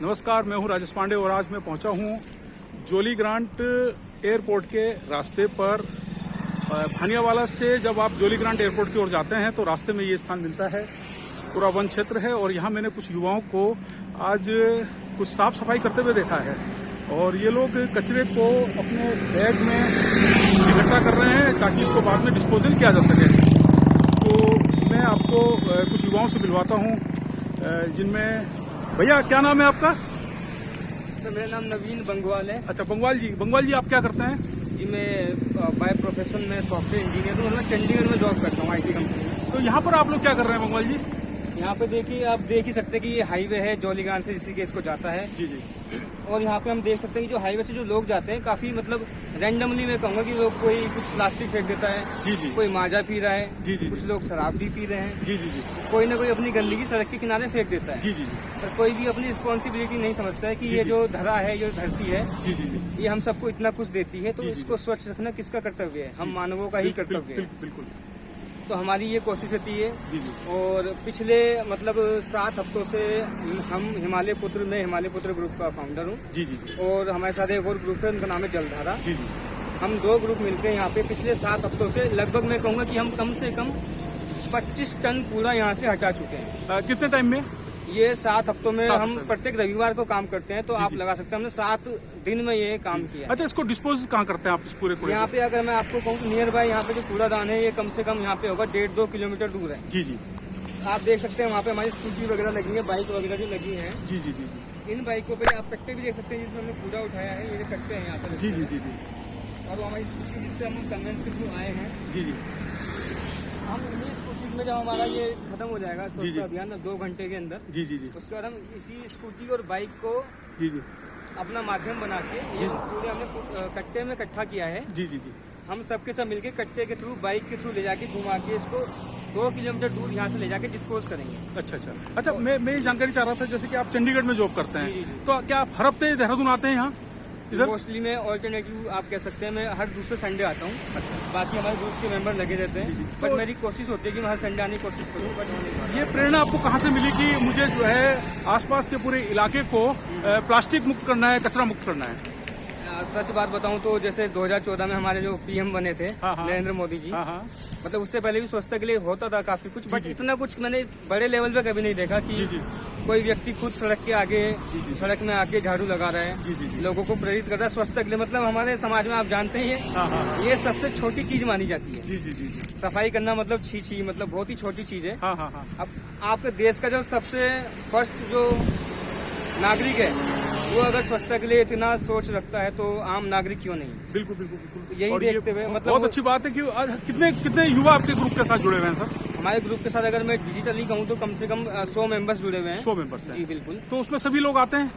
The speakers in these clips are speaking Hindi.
नमस्कार, मैं हूं राजेश पांडे और आज मैं पहुंचा हूं जोली ग्रांट एयरपोर्ट के रास्ते पर। भानियावाला से जब आप जोली ग्रांट एयरपोर्ट की ओर जाते हैं तो रास्ते में ये स्थान मिलता है, पूरा वन क्षेत्र है। और यहाँ मैंने कुछ युवाओं को आज कुछ साफ सफाई करते हुए देखा है और ये लोग कचरे को अपने बैग में इकट्ठा कर रहे हैं ताकि इसको बाद में डिस्पोजल किया जा सके। तो मैं आपको कुछ युवाओं से मिलवाता हूँ, जिनमें भैया क्या नाम है आपका? तो मेरा नाम नवीन बंगवाल है। अच्छा, बंगवाल जी आप क्या करते हैं? जी मैं बाय प्रोफेशन में सॉफ्टवेयर इंजीनियर हूँ। मैं चंडीगढ़ में जॉब करता हूँ आईटी कंपनी में। तो यहाँ पर आप लोग क्या कर रहे हैं बंगवाल जी? यहाँ पे देखिए, आप देख ही सकते हैं कि ये हाईवे है जोलीग्रांट से ऋषिकेश को जाता है। जी जी। और यहाँ पे हम देख सकते हैं कि जो हाईवे से जो लोग जाते हैं काफी मतलब रैंडमली मैं कहूँगा कि लोग कोई कुछ प्लास्टिक फेंक देता है, जी जी। कोई माजा पी रहा है, जी जी। कुछ लोग शराब भी पी रहे हैं, जी जी जी। कोई ना कोई अपनी गंदगी सड़क के किनारे फेंक देता है। जी जी जी। पर कोई भी अपनी रिस्पॉन्सिबिलिटी नहीं समझता है कि ये जो धरा है, ये धरती है, जी जी जी। ये हम सबको इतना कुछ देती है, तो जी, जी, इसको स्वच्छ रखना किसका कर्तव्य है? हम मानवों का ही कर्तव्य है। बिल्कुल। तो हमारी ये कोशिश रहती है। जी जी। और पिछले मतलब 7 हफ्तों से हम हिमालय पुत्र ग्रुप का फाउंडर हूँ। जी जी जी। और हमारे साथ एक और ग्रुप है, उनका नाम है जलधारा। जी जी। हम 2 ग्रुप मिलकर यहाँ पे पिछले 7 हफ्तों से लगभग मैं कहूँगा कि हम कम से कम 25 टन कूड़ा यहाँ से हटा चुके हैं। कितने टाइम में? ये 7 हफ्तों में 7 हम हफ्तों में। प्रत्येक रविवार को काम करते हैं, तो जी, आप जी। लगा सकते हैं हमने 7 दिन में ये काम किया। अच्छा, इसको डिस्पोज कहाँ करते हैं आप इस पूरे कूड़े यहाँ को? पे अगर मैं आपको कहूँ तो नियर बाय यहाँ पे जो कूड़ादान है, ये कम से कम यहाँ पे होगा 1.5-2 किलोमीटर दूर है। जी जी। आप देख सकते हैं वहाँ पे हमारी स्कूटी वगैरह लगी है, बाइक वगैरह भी लगी है। जी जी जी जी। इन बाइकों पे आप कट्टे भी देख सकते हैं जिसमें हमने कूड़ा उठाया है, ये कट्टे हैं यहाँ पर। जी जी जी जी। और वो हमारी स्कूटी जिससे हम कन्वेंस के थ्रू आए हैं। जी जी। हम इन्हीं स्कूटीज में जब हमारा ये खत्म हो जाएगा जी, जी। स्वच्छता अभियान 2 घंटे के अंदर, जी जी जी। उसके बाद हम इसी स्कूटी और बाइक को जी जी। अपना माध्यम बना के ये पूरे हमने कट्टे में इकट्ठा किया है। जी जी जी। हम सबके सब मिलके कट्टे के थ्रू, बाइक के थ्रू ले जाके घुमा के इसको 2 किलोमीटर दूर यहाँ से ले जाके डिस्पोज करेंगे। अच्छा, मैं ये जानकारी चाह रहा था, जैसे कि आप चंडीगढ़ में जॉब करते हैं, जी, जी। तो क्या आप हर हफ्ते देहरादून आते हैं यहाँ इधर? मोस्टली मैं ऑल्टरनेटिव आप कह सकते हैं, मैं हर दूसरे संडे आता हूँ। अच्छा। बाकी हमारे ग्रुप के मेंबर लगे रहते जी, जी। हैं, बट तो- मेरी कोशिश होती है कि मैं हर संडे आने की कोशिश करूँ, बट हो नहीं पाता। ये प्रेरणा आपको कहाँ से मिली कि मुझे जो है आसपास के पूरे इलाके को प्लास्टिक मुक्त करना है, कचरा मुक्त करना है? सच बात बताऊं तो जैसे 2014 में हमारे जो पीएम बने थे हाँ, हाँ। नरेंद्र मोदी जी, हाँ हाँ। मतलब उससे पहले भी स्वच्छता के लिए होता था काफी कुछ, बट जी। इतना कुछ मैंने बड़े लेवल पे कभी नहीं देखा जी कि जी। कोई व्यक्ति खुद सड़क के आगे, जी। सड़क में आके झाड़ू लगा रहा जी, जी, है, जी। लोगों को प्रेरित कर रहा है स्वच्छता के लिए। मतलब हमारे समाज में आप जानते ही हैं, हाँ हाँ। ये सबसे छोटी चीज मानी जाती है। जी जी जी जी। सफाई करना मतलब छी मतलब बहुत ही छोटी चीज है। हाँ हाँ हाँ। अब आपके देश का जो सबसे फर्स्ट जो नागरिक है, वो अगर स्वच्छता के लिए इतना सोच रखता है तो आम नागरिक क्यों नहीं? बिल्कुल बिल्कुल बिल्कुल। यही और ये देखते हुए मतलब बहुत अच्छी बात है कि आज कितने युवा आपके ग्रुप के साथ जुड़े हुए हैं सर? हमारे ग्रुप के साथ अगर मैं डिजिटली कहूँ तो कम से कम 100 मेंबर्स जुड़े हुए हैं। 100 मेंबर्स जी हैं। बिल्कुल। तो उसमें सभी लोग आते हैं?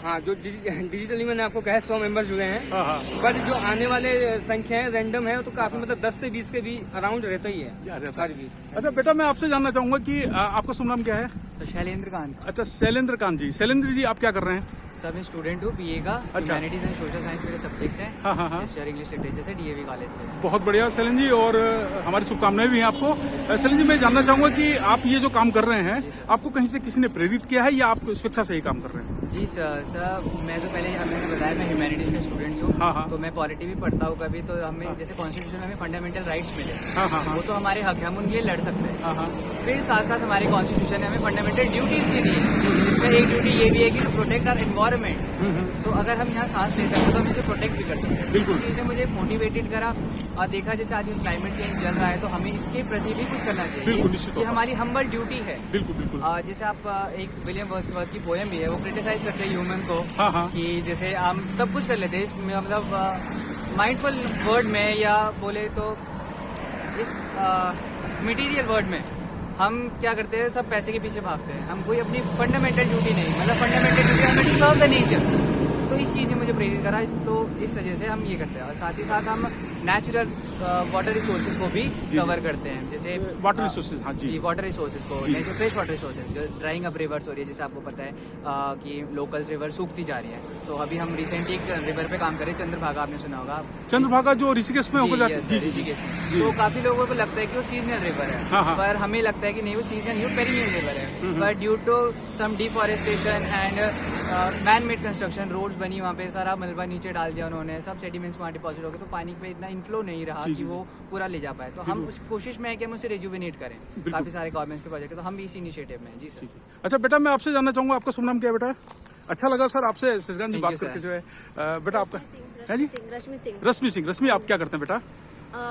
हाँ, जो डिजिटली मैंने आपको कहा 100 मेंबर्स जुड़े हैं, हाँ हाँ। पर जो आने वाले संख्याएं रैंडम है तो काफी मतलब 10 से 20 के भी अराउंड रहता ही या है रहता हर भी। अच्छा बेटा, मैं आपसे जानना चाहूंगा कि आपका शुभ नाम क्या है? शैलेंद्र कांत। अच्छा, शैलेंद्र कांत जी। शैलेंद्र जी, आप क्या कर रहे हैं? सर मैं स्टूडेंट हूँ बीए का। अच्छा। ह्यूमैनिटीज एंड सोशल साइंस मेरे सब्जेक्ट्स हैं। हाँ हाँ हाँ। हिस्ट्री इंग्लिश लिटरेचर से डीएवी कॉलेज से। बहुत बढ़िया शैलेंद्र जी, और हमारी शुभकामनाएं भी हैं आपको। शैलेंद्र जी, मैं जानना चाहूंगा कि आप ये जो काम कर रहे हैं, आपको कहीं से किसी ने प्रेरित किया है या आप स्वेच्छा से ही काम कर रहे हैं? जी सर मैं तो पहले मैंने बताया मैं ह्यूमैनिटीज का स्टूडेंट हूँ। हाँ, हाँ। तो मैं पॉलिटी भी पढ़ता हूँ कभी, तो हमें जैसे कॉन्स्टिट्यूशन में हमें फंडामेंटल राइट्स मिले, हाँ हाँ हाँ। वो तो हमारे हक है, हम उनके लिए लड़ सकते हैं। हाँ हाँ। फिर साथ साथ हमारे कॉन्स्टिट्यूशन ने हमें फंडामेंटल ड्यूटीज भी दी है, जिसमें एक ड्यूटी ये भी है कि टू प्रोटेक्ट आवर एनवायरमेंट। तो अगर हम यहाँ सांस ले सकते हैं तो हम इसे प्रोटेक्ट भी कर सकते हैं। बिल्कुल। इस चीज़ ने मुझे मोटिवेटेड करा और देखा जैसे आज क्लाइमेट चेंज चल रहा है तो हमें इसके प्रति भी कुछ करना बिल्कुल, चाहिए। निश्चित ये तौर पर। हमारी हम्बल ड्यूटी है। बिल्कुल बिल्कुल। जैसे आप एक विलियम वर्ड्सवर्थ की पोएम भी है, वो क्रिटिसाइज करते हैं ह्यूमन को हाँ हाँ। कि जैसे हम सब कुछ कर लेते हैं, मतलब माइंडफुल वर्ड में या बोले तो इस मटेरियल वर्ड में हम क्या करते हैं, सब पैसे के पीछे भागते हैं। हम कोई अपनी फंडामेंटल ड्यूटी नहीं, मतलब फंडामेंटल ड्यूटी हमें टू सर्व द नेचर। तो इस चीज़ ने मुझे प्रेरित करा, तो इस वजह से हम ये करते हैं। और साथ ही साथ हम नेचुरल वाटर रिसोर्सेज को भी कवर करते हैं, जैसे वाटर रिसोर्सेज। हाँ जी, वाटर रिसोर्सेज को, जैसे फ्रेश वाटर रिसोर्सेज, जो ड्राइंग अप रिवर्स हो रही है, जैसे आपको पता है कि लोकल्स रिवर सूखती जा रही है। तो अभी हम रिसेंटली एक रिवर पे काम करें, चंद्रभागा, आपने सुना होगा। चंद्रभागा जो ऋषिकेश में होकर जाती है। जी जी ऋषिकेश में। तो काफी लोगों को लगता है कि वो सीजनल रिवर है, हाँ, हाँ। पर हमें लगता है कि नहीं, वो सीजनल नहीं, वो पेरिनियल रिवर है। But due to some deforestation and man made construction, roads बनी, वहाँ पे सारा मलबा नीचे डाल दिया उन्होंने, सब सेडिमेंट्स वहाँ डिपॉजिट हो गए, तो पानी पे इतना इनफ्लो नहीं रहा कि वो पूरा ले जा पाए। तो हम उस कोशिश में है कि हम उसे रिजुविनेट करें। काफी सारे गवर्नमेंट्स के प्रोजेक्ट है, तो हम भी इसी इनिशिएटिव में हैं। जी सर। अच्छा बेटा, मैं आपसे जानना चाहूंगा, आपका शुभ नाम क्या है बेटा? अच्छा लगा सर आपसे सजगान जी Thank बात you, sir. करके जो है। बेटा आपका है जी? रश्मि सिंह। रश्मि सिंह। रश्मि, आप क्या करते हैं बेटा?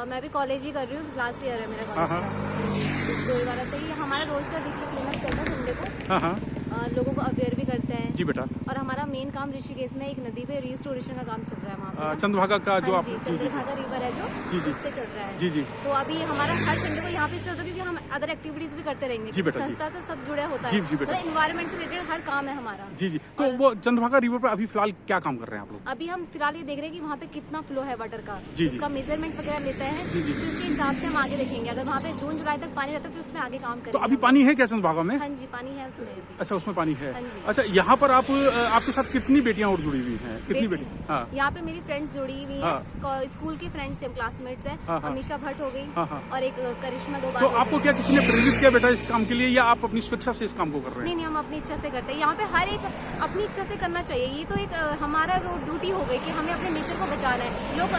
मैं भी कॉलेज ही कर रही हूँ, लास्ट ईयर है मेरा हाँ, कॉलेज का। दोबारा से ही हमारा रोज का वीकली क्लीनअप चलता है संडे को। हाँ हाँ लोगों को अवेयर भी करते हैं। जी बेटा। और हमारा मेन काम ऋषिकेश में एक नदी पे रिस्टोरेशन का काम चल रहा है वहाँ पे। चंद्रभागा का जो हाँ आप। जी, जी जी चंद्रभागा रिवर है जो, जी, जी। उस पे चल रहा है। जी जी तो अभी हमारा हर संडे को यहाँ पे इसलिए होता है क्योंकि हम अदर एक्टिविटीज भी करते रहेंगे। जी बेटा, जी। संस्था से सब जुड़े होता जी, है। जी बेटा। तो इन्वायरमेंट से रिलेटेड हर काम है हमारा। जी जी। तो वो चंद्रभागा रिवर पर अभी फिलहाल क्या काम कर रहे हैं आप लोग? अभी हम फिलहाल ये देख रहे हैं कि वहाँ पे कितना फ्लो है वाटर का, जी, जी। उसका मेजरमेंट वगैरह लेते हैं। जी, जी। फिर उसके हिसाब से हम आगे देखेंगे। अगर वहाँ पे जून जुलाई तक पानी रहता है, फिर उसमें आगे काम करेंगे। तो अभी पानी है क्या चंद्रभागा में? हाँ जी, पानी है उसमें अभी। अच्छा, उसमें पानी है। हाँ जी। अच्छा, यहाँ पर आपके साथ कितनी बेटियां और जुड़ी हुई हैं? कितनी बेटी? हाँ यहाँ पे मेरी फ्रेंड्स जुड़ी हुई हैं, स्कूल की फ्रेंड्स सेम क्लासमेट्स हैं। हाँ, हाँ। अमीशा भट्ट हो गई हाँ, हाँ। और एक करिश्मा दो बार तो हो आपको गई। क्या किसी ने प्रेरित किया बेटा इस काम के लिए, या आप अपनी स्वेच्छा से इस काम को कर रहे नहीं हैं? नहीं, हम अपनी इच्छा से करते हैं। यहाँ पे हर एक अपनी इच्छा से करना चाहिए। ये तो एक हमारा वो ड्यूटी हो गई कि हमें अपने नेचर को बचाना है। लोग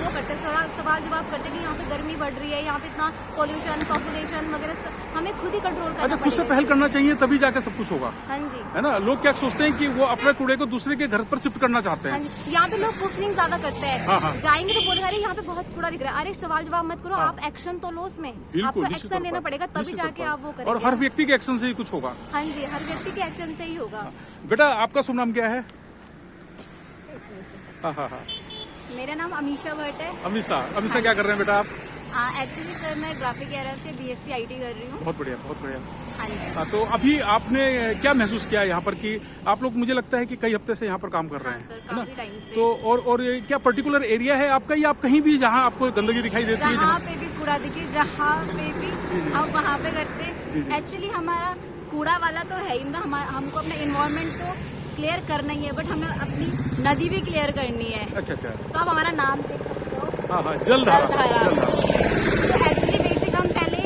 वो करते हैं, थोड़ा सवाल जवाब करते हैं कि यहाँ पे गर्मी बढ़ रही है, यहाँ पे इतना पॉल्यूशन, पॉपुलेशन वगैरह, हमें खुद ही कंट्रोल करना अच्छा, खुद से पड़ेगा। पहल करना चाहिए, तभी जाके सब कुछ होगा, हाँ जी, है ना? लोग क्या सोचते हैं कि वो अपने कूड़े को दूसरे के घर पर शिफ्ट करना चाहते हाँ हैं। जी। यहाँ पे लोग क्वेश्चनिंग ज्यादा करते हैं। हाँ, हाँ। जाएंगे तो बोलेंगे अरे यहाँ पे बहुत कूड़ा दिख रहा है। अरे सवाल जवाब मत करो, आप एक्शन तो लो उसमें। बिल्कुल, आपको निश्चित एक्शन तौर लेना पर, पड़ेगा, तभी निश्चित तौर जाके पर। आप वो करेंगे। और हर व्यक्ति के एक्शन से ही कुछ होगा। हाँ जी, हर व्यक्ति के एक्शन से ही होगा। बेटा, आपका शुभ नाम क्या है? हाँ हाँ हाँ। मेरा नाम अमीशा भट्ट है। अमीशा क्या कर रहे हैं बेटा आप? एक्चुअली सर मैं ग्राफिक एरर से BSc IT कर रही हूँ। बहुत बढ़िया, बहुत बढ़िया। हाँ जी। हाँ, तो अभी आपने क्या महसूस किया यहाँ पर कि आप लोग, मुझे लगता है कि कई हफ्ते से यहाँ पर काम कर रहे हाँ हैं, सर, है ना? काफी टाइम से। तो और ये क्या पर्टिकुलर एरिया है आपका, या आप कहीं भी जहाँ आपको गंदगी दिखाई देती है? जहाँ पे भी कूड़ा दिखे, जहाँ पे भी हम वहाँ पे करते हैं। एक्चुअली हमारा कूड़ा वाला तो है ही, मतलब हमको अपना इन्वायरमेंट तो क्लियर करना ही है, बट हमें अपनी नदी भी क्लियर करनी है। अच्छा अच्छा। तो आप हमारा नाम देख सकते हो, हाँ हाँ, जलधारा। जलधारा। जलधारा। तो एक्चुअली बेसिक हम पहले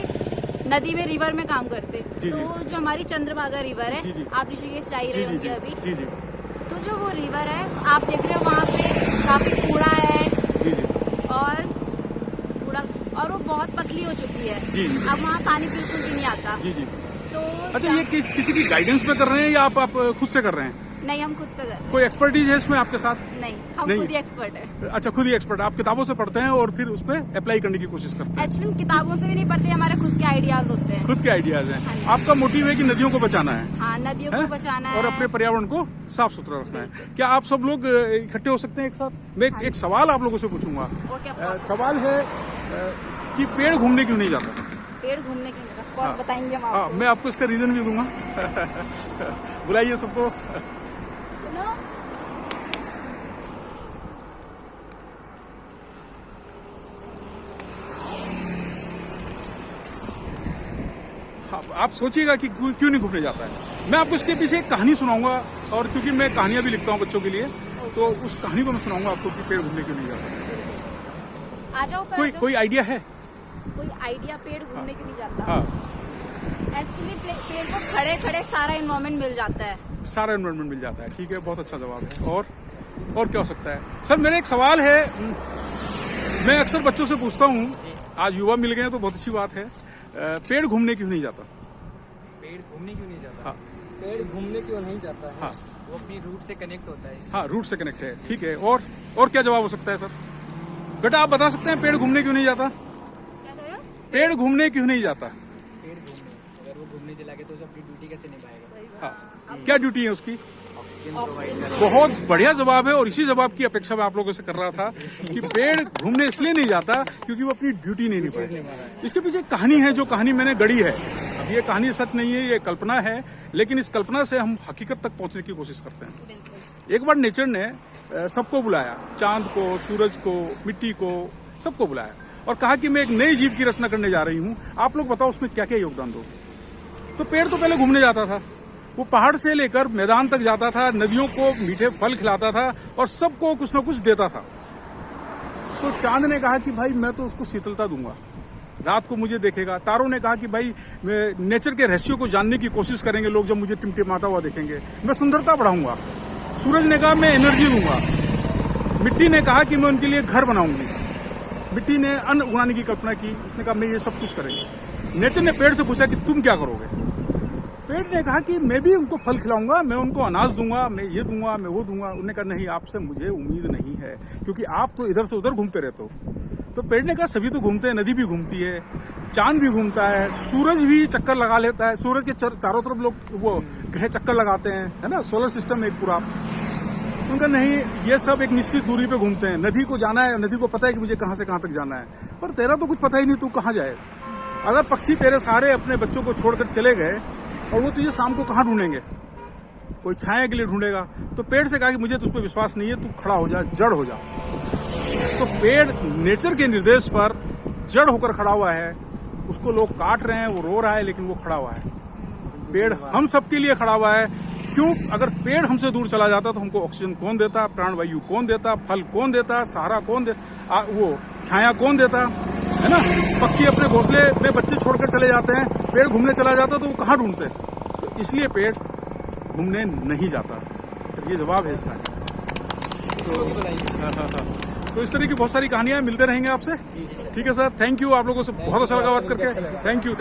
नदी में रिवर में काम करते। जी, तो जी। जो हमारी चंद्रभागा रिवर जी, जी। है, आप ऋषिकेश जा ही जी रहे जी होंगे जी अभी। जी जी तो जो वो रिवर है, आप देख रहे हो वहाँ पे काफी कूड़ा है जी जी और कूड़ा, और वो बहुत पतली हो चुकी है। जी, जी। अब वहाँ पानी बिल्कुल भी नहीं आता। जी जी। तो अच्छा, ये किसी की गाइडेंस में कर रहे हैं, या आप खुद से कर रहे हैं? नहीं, हम खुद से कर रहे हैं। कोई एक्सपर्टीज है इसमें आपके साथ? नहीं, हम नहीं। खुद ही एक्सपर्ट है। अच्छा, खुद ही एक्सपर्ट। आप किताबों से पढ़ते हैं और फिर उस पर अप्लाई करने की कोशिश करते हैं? एक्चुअली हम किताबों से भी नहीं पढ़ते, हमारे खुद के आइडियाज होते हैं। खुद के आइडियाज हाँ हैं। जी। आपका मोटिव है कि नदियों को बचाना है, हाँ, नदियों है? को बचाना है और अपने पर्यावरण को साफ सुथरा रखना है। क्या आप सब लोग इकट्ठे हो सकते हैं एक साथ? मैं हाँ एक सवाल आप लोगों से पूछूंगा। Okay, of course। सवाल है कि पेड़ घूमने क्यों नहीं जाता? पेड़ घूमने के लिए हाँ। बताएंगे हम हाँ, आपको। मैं आपको इसका रीजन भी दूंगा। बुलाइए सबको। सुनो। आप सोचिएगा कि क्यों नहीं घूमने जाता है। मैं आपको इसके पीछे एक कहानी सुनाऊंगा, और क्योंकि मैं कहानियां भी लिखता हूँ बच्चों के लिए, तो उस कहानी को मैं सुनाऊंगा आपको कि पेड़ घूमने क्यों नहीं जाता। आ जाओ ऊपर, आ जाओ। कोई आइडिया है? कोई आइडिया पेड़ घूमने क्यों नहीं जाता? हाँ, एक्चुअली पेड़ को खड़े खड़े सारा इन्वायरमेंट मिल जाता है। सारा एनवायरनमेंट मिल जाता है। ठीक है, बहुत अच्छा जवाब है। और क्या हो सकता है? सर, मेरा एक सवाल है, मैं अक्सर बच्चों से पूछता हूँ, आज युवा मिल गए हैं तो बहुत अच्छी बात है। पेड़ घूमने क्यों नहीं जाता? पेड़ घूमने क्यों नहीं जाता? हाँ पेड़ घूमने क्यों नहीं जाता है? हाँ वो अपनी रूट से कनेक्ट होता है। हाँ, रूट से कनेक्ट है। ठीक है, और क्या जवाब हो सकता है सर? बेटा, आप बता सकते हैं पेड़ घूमने क्यों नहीं जाता? क्या कर रहे हो? पेड़ घूमने क्यों नहीं जाता? पेड़ घूमने, अगर वो घूमने चला गया तो उसे अपनी ड्यूटी कैसे निभाएगा? हाँ, क्या ड्यूटी है उसकी? ऑक्सीजन प्रोवाइड करना। बहुत बढ़िया जवाब है, और इसी जवाब की अपेक्षा मैं आप लोगों से कर रहा था कि पेड़ घूमने इसलिए नहीं जाता क्योंकि वो अपनी ड्यूटी नहीं निभाए। इसके पीछे एक कहानी है, जो कहानी मैंने गढ़ी है। ये कहानी सच नहीं है, ये कल्पना है, लेकिन इस कल्पना से हम हकीकत तक पहुंचने की कोशिश करते हैं। एक बार नेचर ने सबको बुलाया, चांद को, सूरज को, मिट्टी को, सबको बुलाया और कहा कि मैं एक नई जीव की रचना करने जा रही हूँ, आप लोग बताओ उसमें क्या क्या योगदान दो। तो पेड़ तो पहले घूमने जाता था, वो पहाड़ से लेकर मैदान तक जाता था, नदियों को मीठे फल खिलाता था और सबको कुछ न कुछ देता था। तो चांद ने कहा कि भाई मैं तो उसको शीतलता दूंगा, रात को मुझे देखेगा। तारों ने कहा कि भाई नेचर के रहस्यों को जानने की कोशिश करेंगे लोग, जब मुझे टिमटिमाता हुआ देखेंगे मैं सुंदरता बढ़ाऊंगा। सूरज ने कहा मैं एनर्जी दूंगा। मिट्टी ने कहा कि मैं उनके लिए घर बनाऊंगी। मिट्टी ने अन्न उगाने की कल्पना की, उसने कहा मैं ये सब कुछ करेंगे। नेचर ने पेड़ से पूछा कि तुम क्या करोगे। पेड़ ने कहा कि मैं भी उनको फल खिलाऊंगा, मैं उनको अनाज दूंगा, मैं ये दूंगा, मैं वो दूंगा। उन्होंने कहा नहीं, आपसे मुझे उम्मीद नहीं है, क्योंकि आप तो इधर से उधर घूमते रहते हो। तो पेड़ ने कहा सभी तो घूमते हैं, नदी भी घूमती है, चांद भी घूमता है, सूरज भी चक्कर लगा लेता है, सूरज के चारों तरफ लोग वो ग्रह चक्कर लगाते हैं, है ना, सोलर सिस्टम एक पूरा। उनका नहीं, ये सब एक निश्चित दूरी पे घूमते हैं। नदी को जाना है, नदी को पता है कि मुझे कहाँ से कहाँ तक जाना है, पर तेरा तो कुछ पता ही नहीं, तू कहाँ जाए। अगर पक्षी तेरे सारे अपने बच्चों को छोड़कर चले गए और वो तुझे शाम को कहाँ ढूंढेंगे, कोई छाया के लिए ढूंढेगा। तो पेड़ से कहा कि मुझे तुझ पर विश्वास नहीं है, तू खड़ा हो जा, जड़ हो जा। तो पेड़ नेचर के निर्देश पर जड़ होकर खड़ा हुआ है, उसको लोग काट रहे हैं, वो रो रहा है, लेकिन वो खड़ा हुआ है। पेड़ हम सबके लिए खड़ा हुआ है। क्यों? अगर पेड़ हमसे दूर चला जाता तो हमको ऑक्सीजन कौन देता, प्राणवायु कौन देता, फल कौन देता, सहारा कौन देता, वो छाया कौन देता, है ना। पक्षी अपने घोंसले में बच्चे छोड़कर चले जाते हैं, पेड़ घूमने चला जाता तो वो कहाँ ढूंढते। तो इसलिए पेड़ घूमने नहीं जाता। तो ये जवाब है इसका। तो इस तरह की बहुत सारी कहानियां मिलते रहेंगे आपसे। ठीक है सर, थैंक यू। आप लोगों से बहुत अच्छा लगा बात करके। Thank you.